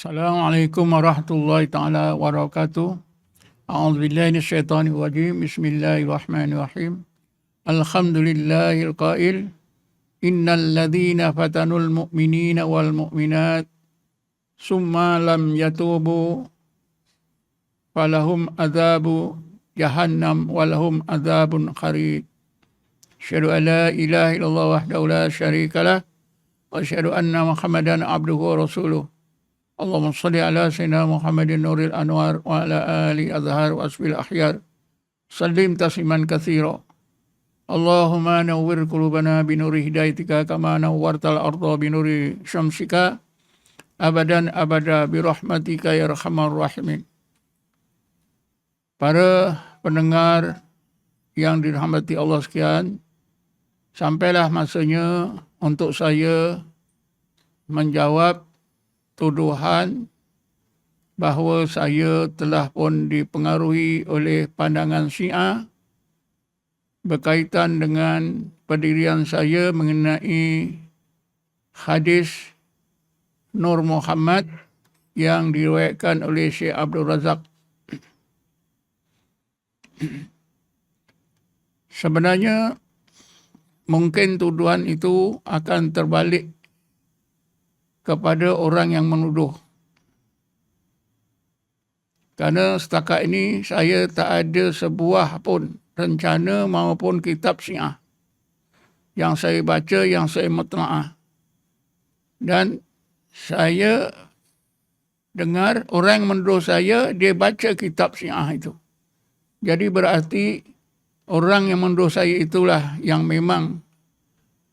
Assalamualaikum warahmatullahi taala wabarakatuh. A'udzubillahi minasyaitonir rajim. Bismillahirrahmanirrahim. Alhamdulillahil qail innal ladzina fatanul mu'minina wal mu'minat summa lam yatubu falahum adzabu jahannam walahum adzabun kharid. Asyhadu an la ilaha illallah wahdahu la syarikalah wa asyhadu anna Muhammadan abduhu wa rasuluh. Allahumma salli ala sayyidina Muhammadin nuril anwar wa ala ali azhar wa asfil ahyar. Sallim tasliman katsira. Allahumma nawwir qulubana binuri hidayatika kama nawwartal arda binuri syamsika abadan abada birahmatika ya arhamar rahimin. Para pendengar yang dirahmati Allah sekalian, sampailah masanya untuk saya menjawab tuduhan bahawa saya telah pun dipengaruhi oleh pandangan Syiah berkaitan dengan pendirian saya mengenai hadis Nur Muhammad yang diriwayatkan oleh Syekh Abdul Razak. Sebenarnya mungkin tuduhan itu akan terbalik kepada orang yang menuduh. Kerana setakat ini saya tak ada sebuah pun rencana maupun kitab Syiah yang saya baca, yang saya mutlaah. Dan saya dengar orang yang menuduh saya, dia baca kitab Syiah itu. Jadi berarti orang yang menuduh saya itulah yang memang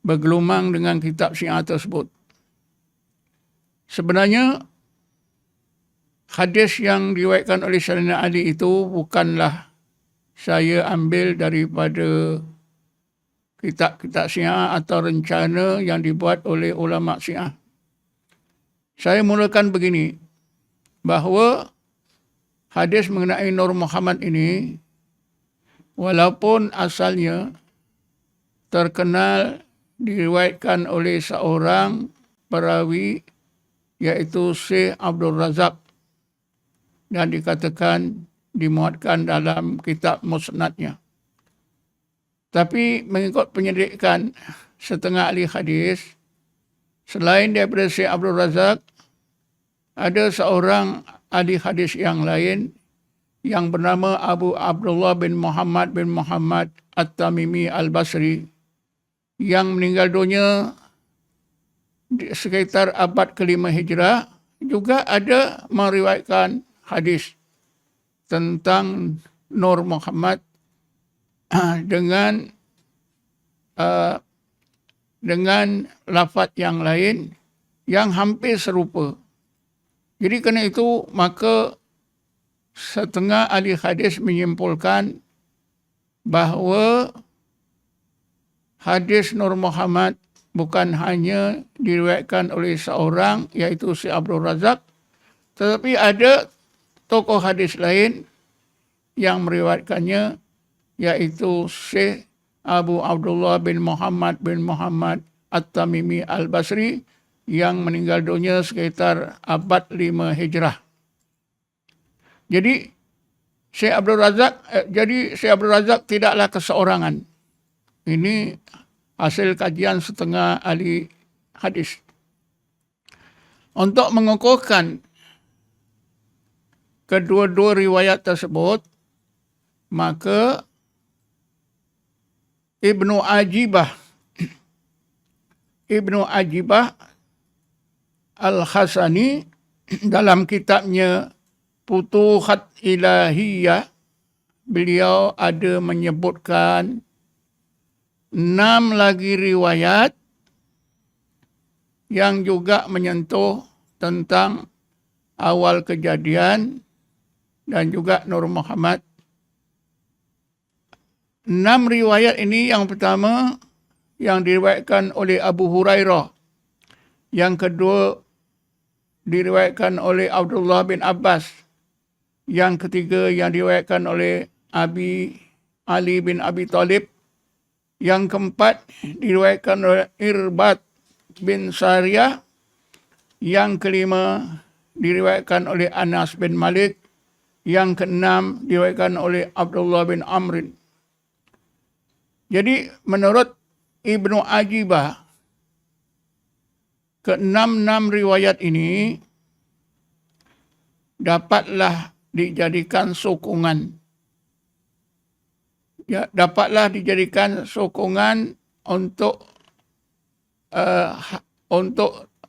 bergelumang dengan kitab Syiah tersebut. Sebenarnya hadis yang diriwayatkan oleh Sayyidina Ali itu bukanlah saya ambil daripada kitab-kitab Syiah atau rencana yang dibuat oleh ulama Syiah. Saya mulakan begini, bahawa hadis mengenai Nur Muhammad ini walaupun asalnya terkenal diriwayatkan oleh seorang perawi iaitu Syekh Abdul Razak dan dikatakan dimuatkan dalam kitab musnadnya. Tapi mengikut penyelidikan setengah ahli hadis, selain daripada Syekh Abdul Razak, ada seorang ahli hadis yang lain yang bernama Abu Abdullah bin Muhammad At-Tamimi Al-Basri yang meninggal dunia sekitar abad ke-5 Hijrah, juga ada meriwayatkan hadis tentang Nur Muhammad dengan lafaz yang lain yang hampir serupa. Jadi kerana itu maka setengah ahli hadis menyimpulkan bahawa hadis Nur Muhammad bukan hanya diriwayatkan oleh seorang iaitu Syekh Abdul Razak, tetapi ada tokoh hadis lain yang meriwayatkannya iaitu Syekh Abu Abdullah bin Muhammad At-Tamimi Al-Basri yang meninggal dunia sekitar abad 5 Hijrah. Jadi Syekh Abdul Razak tidaklah keseorangan. Ini hasil kajian setengah ahli hadis. Untuk mengukuhkan kedua-dua riwayat tersebut, maka Ibnu Ajibah Al-Hasani dalam kitabnya Futuhat Ilahiyah, beliau ada menyebutkan 6 lagi riwayat yang juga menyentuh tentang awal kejadian dan juga Nur Muhammad. 6 riwayat ini, yang pertama yang diriwayatkan oleh Abu Hurairah, yang kedua diriwayatkan oleh Abdullah bin Abbas, yang ketiga yang diriwayatkan oleh Ali bin Abi Thalib, yang keempat diriwayatkan oleh Irbad bin Sariyah, yang kelima diriwayatkan oleh Anas bin Malik. Yang keenam diriwayatkan oleh Abdullah bin Amrin. Jadi menurut Ibnu Ajibah, keenam riwayat ini dapatlah dijadikan sokongan. Ya, dapatlah dijadikan sokongan untuk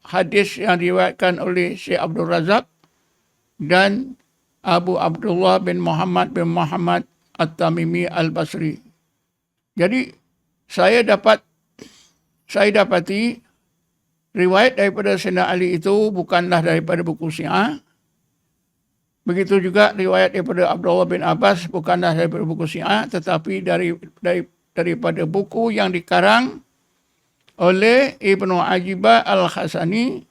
hadis yang diriwayatkan oleh Syekh Abdul Razak dan Abu Abdullah bin Muhammad At-Tamimi Al-Basri. Jadi saya dapati riwayat daripada Sayyidina Ali itu bukanlah daripada buku Syiah. Begitu juga riwayat daripada Abdullah bin Abbas bukanlah daripada buku Syiah, tetapi daripada buku yang dikarang oleh Ibnu Ajibah Al-Khasani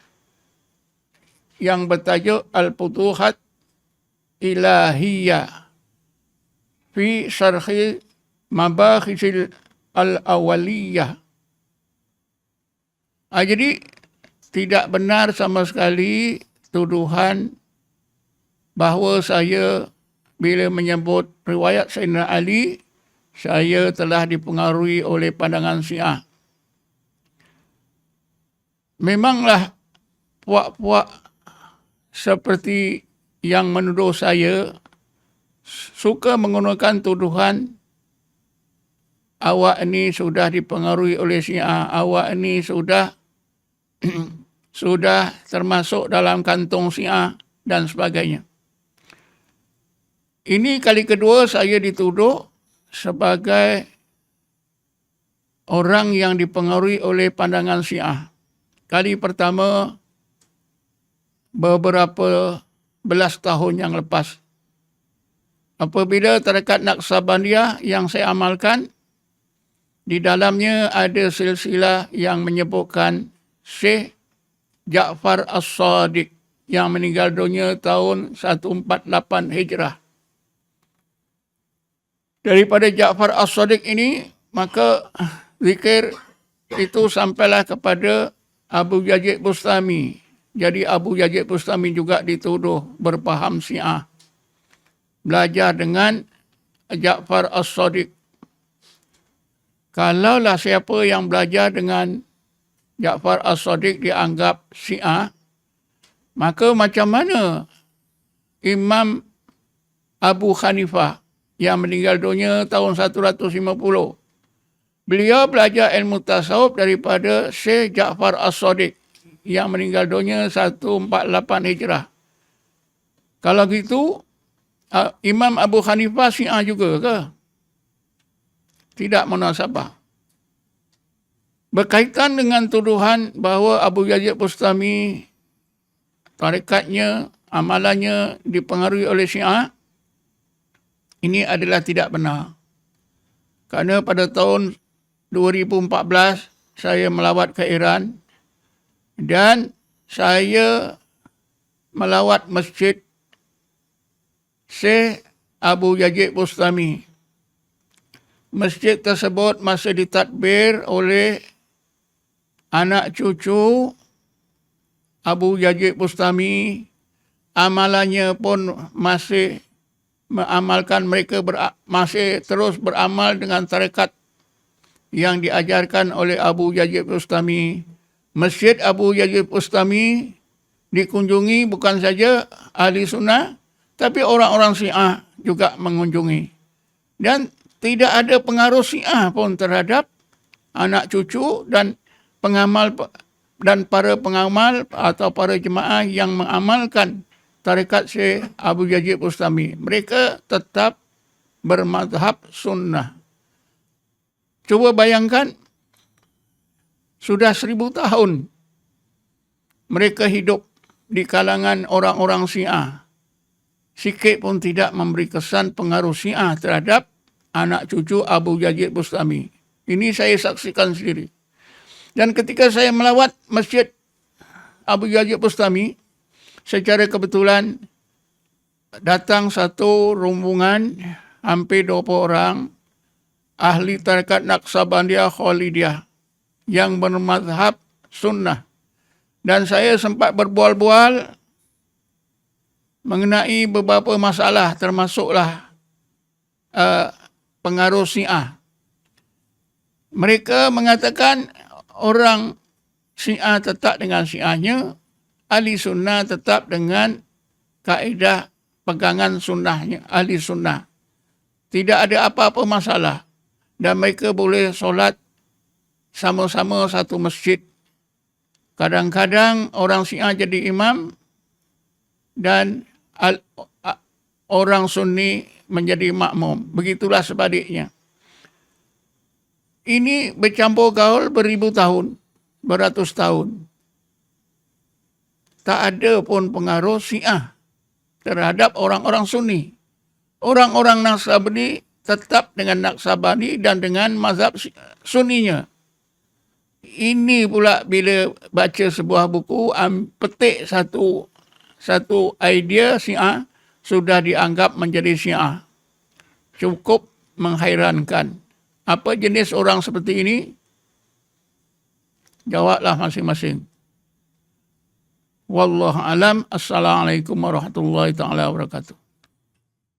yang bertajuk Al-Futuhat Ilahiyah fi Syarhi Mabakhisil Al-Awaliyah. Jadi tidak benar sama sekali tuduhan bahawa saya bila menyebut riwayat Sayyidina Ali, saya telah dipengaruhi oleh pandangan Syiah. Memanglah puak-puak seperti yang menuduh saya suka menggunakan tuduhan awak ini sudah dipengaruhi oleh Syiah, awak ini sudah termasuk dalam kantong Syiah dan sebagainya. Ini kali kedua saya dituduh sebagai orang yang dipengaruhi oleh pandangan Syiah. Kali pertama beberapa belas tahun yang lepas. Apabila tarekat Naqsabandiyah yang saya amalkan, di dalamnya ada silsilah yang menyebutkan Syekh Ja'far As-Sadiq yang meninggal dunia tahun 148 Hijrah. Daripada Ja'far As-Sadiq ini, maka zikir itu sampailah kepada Abu Yazid Bustami. Jadi Abu Yazid Bustami juga dituduh berpaham Syiah. Belajar dengan Ja'far As-Sadiq. Kalaulah siapa yang belajar dengan Ja'far As-Sadiq dianggap Syiah, maka macam mana Imam Abu Hanifah yang meninggal dunia tahun 150. Beliau belajar ilmu tasawuf daripada Syekh Ja'far As-Sadiq yang meninggal dunia 148 Hijrah. Kalau gitu, Imam Abu Hanifah Syiah juga ke? Tidak munasabah. Berkaitan dengan tuduhan bahawa Abu Yazid Bustami, tarikatnya, amalannya dipengaruhi oleh Syiah, ini adalah tidak benar. Kerana pada tahun 2014 saya melawat ke Iran dan saya melawat masjid Syekh Abu Yazid Bustami. Masjid tersebut masih ditadbir oleh anak cucu Abu Yazid Bustami. Amalannya pun masih mengamalkan, mereka masih terus beramal dengan tarekat yang diajarkan oleh Abu Yazid Bustami. Masjid Abu Yazid Bustami dikunjungi bukan saja ahli sunnah, tapi orang-orang Syiah juga mengunjungi. Dan tidak ada pengaruh Syiah pun terhadap anak cucu dan pengamal dan para pengamal atau para jemaah yang mengamalkan tarekat Syekh Abu Yazid Bustami. Mereka tetap bermazhab sunnah. Cuba bayangkan, sudah 1000 tahun mereka hidup di kalangan orang-orang Syiah. Sikit pun tidak memberi kesan pengaruh Syiah terhadap anak cucu Abu Yazid Bustami. Ini saya saksikan sendiri. Dan ketika saya melawat masjid Abu Yazid Bustami, secara kebetulan datang satu rombongan hampir 20 orang ahli tarekat Naqsabandiyah Khalidiyah yang bermazhab sunnah. Dan saya sempat berbual-bual mengenai beberapa masalah, termasuklah pengaruh Syiah. Mereka mengatakan orang Syiah tetap dengan Syiahnya, ahli sunnah tetap dengan kaedah pegangan sunnahnya, ahli sunnah. Tidak ada apa-apa masalah. Dan mereka boleh solat sama-sama satu masjid. Kadang-kadang orang Syiah jadi imam dan orang Sunni menjadi makmum. Begitulah sebaliknya. Ini bercampur gaul beribu tahun, beratus tahun. Tak ada pun pengaruh Syiah terhadap orang-orang Sunni. Orang-orang Naqsabandi tetap dengan Naqsabandi dan dengan mazhab Sunninya. Ini pula bila baca sebuah buku, petik satu idea Syiah, sudah dianggap menjadi Syiah. Cukup menghairankan. Apa jenis orang seperti ini? Jawablah masing-masing. Wallahu alam. Assalamualaikum warahmatullahi taala wabarakatuh.